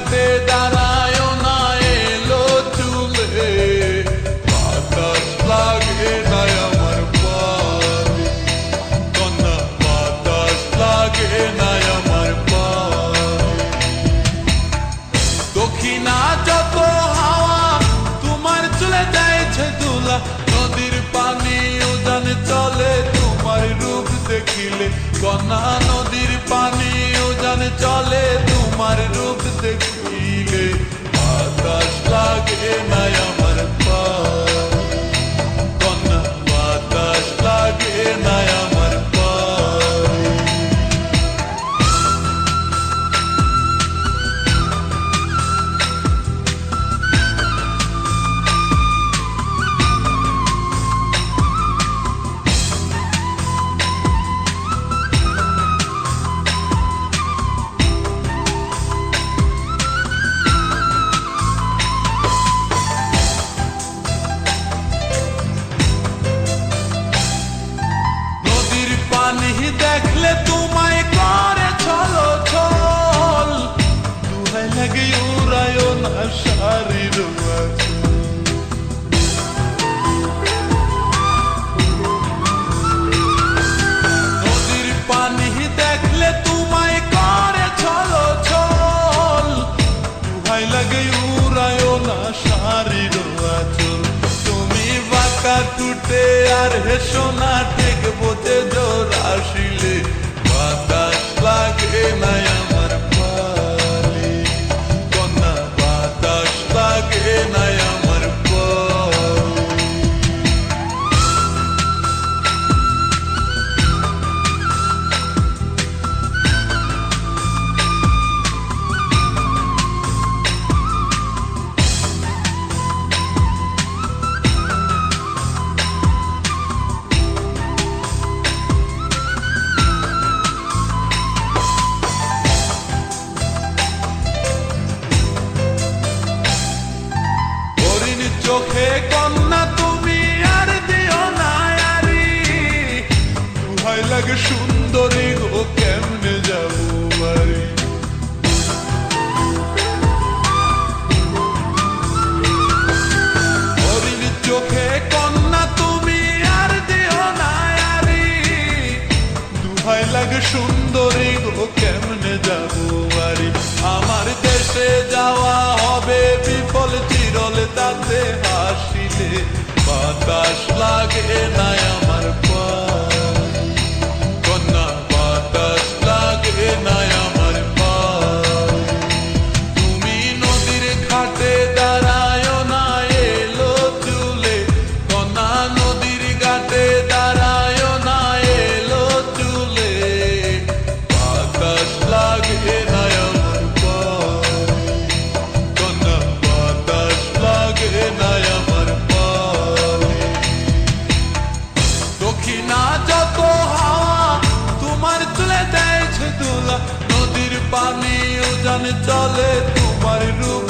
ঘাটে দাঁড়ায় না এলো চুলে, বাতাস লাগে না আমার পায়ে, কন্যা বাতাস লাগে না আমার পায়ে। দক্ষিণা যত হাওয়া তোমার চলে যাইছে দুলা, নদীর পানি উজান চলে তোমার রূপ দেখিলে, কন্যা নদীর পানি উজান চলে তোমার রূপ দেখিলে, বাতাস লাগে না আমার পায়ে, কন্যা বাতাস লাগে না আমার পায়ে। দেখলে তোমায় করে ছলো ছল, দুহাই লাগে উড়ায় না শাড়ির নদীর পানি দেখলে তোমায় করে ছলো ছল, দুহাই লাগে উড়ায় না শাড়ির আঁচল। তুমি বাঁকা টুটে আর হেসো না ঠিক বোঝে জোর আসিলে, বাতাস লাগে না আমার পায়ে, কন্যা বাতাস লাগে না আমার পায়ে। চোখে কন্যা তুমি আর দিও না আরি, দুহাই লাগে সুন্দরী গো কেমনে যাবো বাড়ি। হরিণ চোখে কন্যা তুমি আর দিও না আরি, দুহাই লাগে সুন্দরী গো কেমনে যাবো বাড়ি। আমার দেশে যাওয়া হবে বিফল চিরলে তাতে হাসিলে, বাতাস লাগে না আমার পায়ে, কন্যা বাতাস লাগে না আমার পায়ে। তুমি নদীর ঘাটে দাঁড়ায় না এলো চুলে, কন্যা নদীর ঘাটে দাঁড়ায় না এলো চুলে, বাতাস লাগে না আমার পায়ে, কন্যা বাতাস লাগে না আমার পায়ে। দক্ষিণা যত হাওয়া তোমার চলে যাইছে দুলা, নদীর পানি উজান চলে তোমার রূপ